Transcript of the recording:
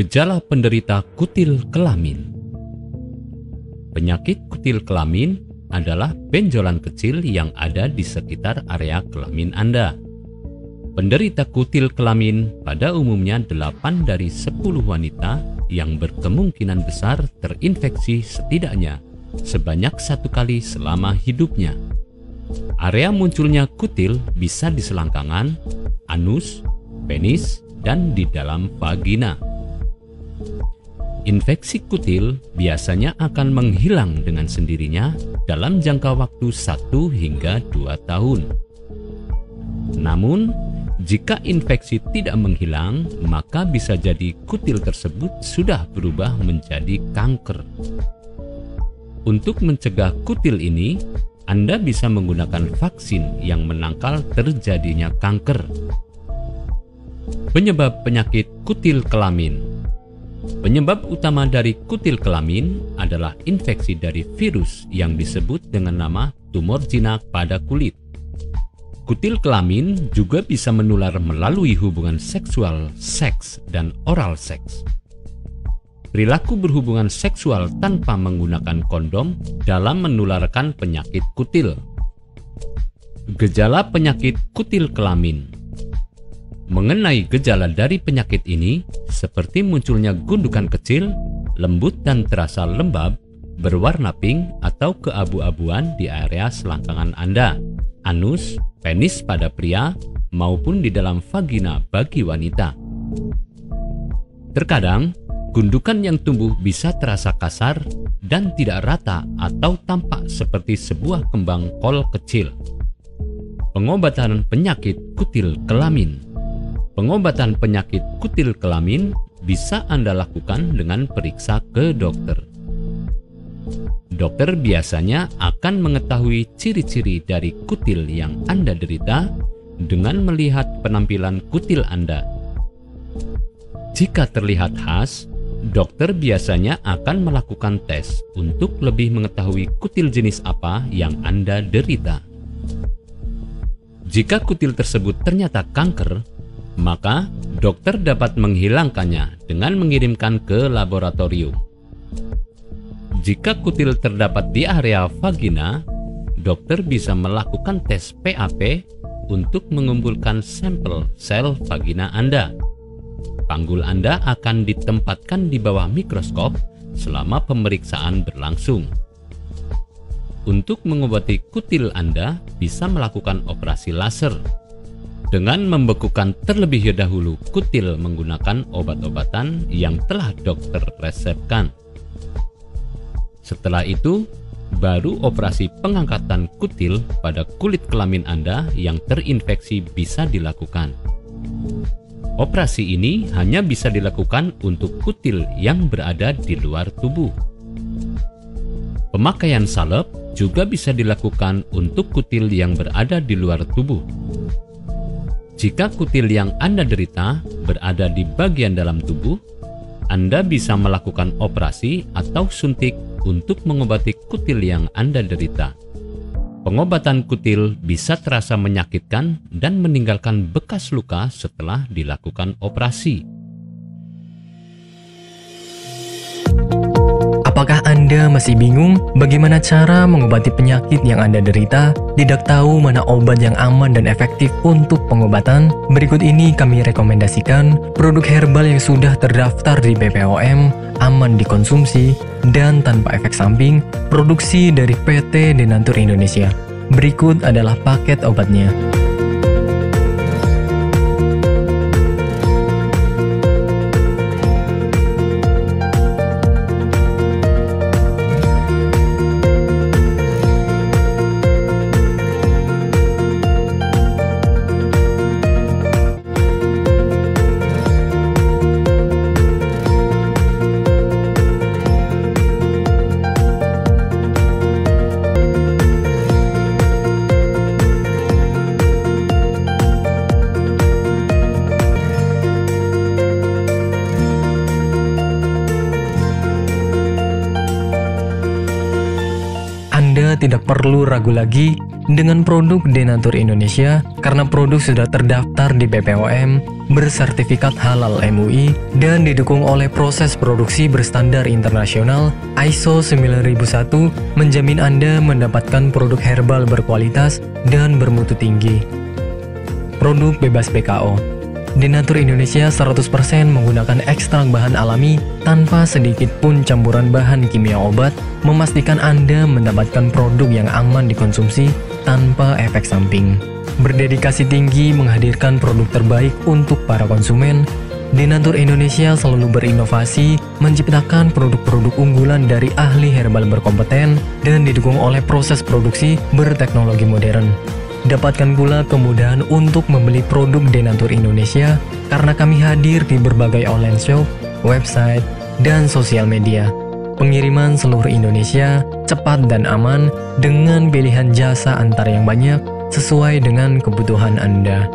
Gejala penderita kutil kelamin. Penyakit kutil kelamin adalah benjolan kecil yang ada di sekitar area kelamin Anda. Penderita kutil kelamin pada umumnya 8 dari 10 wanita yang berkemungkinan besar terinfeksi setidaknya sebanyak 1 kali selama hidupnya. Area munculnya kutil bisa di selangkangan, anus, penis, dan di dalam vagina. Infeksi kutil biasanya akan menghilang dengan sendirinya dalam jangka waktu 1 hingga 2 tahun. Namun, jika infeksi tidak menghilang, maka bisa jadi kutil tersebut sudah berubah menjadi kanker. Untuk mencegah kutil ini, Anda bisa menggunakan vaksin yang menangkal terjadinya kanker. Penyebab penyakit kutil kelamin. Penyebab utama dari kutil kelamin adalah infeksi dari virus yang disebut dengan nama tumor jinak pada kulit. Kutil kelamin juga bisa menular melalui hubungan seksual, seks, dan oral seks. Perilaku berhubungan seksual tanpa menggunakan kondom dalam menularkan penyakit kutil. Gejala penyakit kutil kelamin. Mengenai gejala dari penyakit ini, seperti munculnya gundukan kecil, lembut dan terasa lembab, berwarna pink atau keabu-abuan di area selangkangan Anda, anus, penis pada pria, maupun di dalam vagina bagi wanita. Terkadang, gundukan yang tumbuh bisa terasa kasar dan tidak rata atau tampak seperti sebuah kembang kol kecil. Pengobatan penyakit kutil kelamin. Pengobatan penyakit kutil kelamin bisa Anda lakukan dengan periksa ke dokter. Dokter biasanya akan mengetahui ciri-ciri dari kutil yang Anda derita dengan melihat penampilan kutil Anda. Jika terlihat khas, dokter biasanya akan melakukan tes untuk lebih mengetahui kutil jenis apa yang Anda derita. Jika kutil tersebut ternyata kanker, maka dokter dapat menghilangkannya dengan mengirimkan ke laboratorium. Jika kutil terdapat di area vagina, dokter bisa melakukan tes PAP untuk mengumpulkan sampel sel vagina Anda. Panggul Anda akan ditempatkan di bawah mikroskop selama pemeriksaan berlangsung. Untuk mengobati kutil Anda, bisa melakukan operasi laser dengan membekukan terlebih dahulu kutil menggunakan obat-obatan yang telah dokter resepkan. Setelah itu, baru operasi pengangkatan kutil pada kulit kelamin Anda yang terinfeksi bisa dilakukan. Operasi ini hanya bisa dilakukan untuk kutil yang berada di luar tubuh. Pemakaian salep juga bisa dilakukan untuk kutil yang berada di luar tubuh. Jika kutil yang Anda derita berada di bagian dalam tubuh, Anda bisa melakukan operasi atau suntik untuk mengobati kutil yang Anda derita. Pengobatan kutil bisa terasa menyakitkan dan meninggalkan bekas luka setelah dilakukan operasi. Apakah Anda masih bingung bagaimana cara mengobati penyakit yang Anda derita? Tidak tahu mana obat yang aman dan efektif untuk pengobatan? Berikut ini kami rekomendasikan produk herbal yang sudah terdaftar di BPOM, aman dikonsumsi, dan tanpa efek samping, produksi dari PT Denatur Indonesia. Berikut adalah paket obatnya. Anda tidak perlu ragu lagi dengan produk Denatur Indonesia karena produk sudah terdaftar di BPOM, bersertifikat halal MUI, dan didukung oleh proses produksi berstandar internasional ISO 9001 menjamin Anda mendapatkan produk herbal berkualitas dan bermutu tinggi. Produk bebas PKO. Denatur Indonesia 100% menggunakan ekstrak bahan alami tanpa sedikit pun campuran bahan kimia obat, memastikan Anda mendapatkan produk yang aman dikonsumsi tanpa efek samping. Berdedikasi tinggi menghadirkan produk terbaik untuk para konsumen, Denatur Indonesia selalu berinovasi, menciptakan produk-produk unggulan dari ahli herbal berkompeten dan didukung oleh proses produksi berteknologi modern. Dapatkan pula kemudahan untuk membeli produk Denatur Indonesia karena kami hadir di berbagai online shop, website, dan sosial media. Pengiriman seluruh Indonesia cepat dan aman dengan pilihan jasa antar yang banyak sesuai dengan kebutuhan Anda.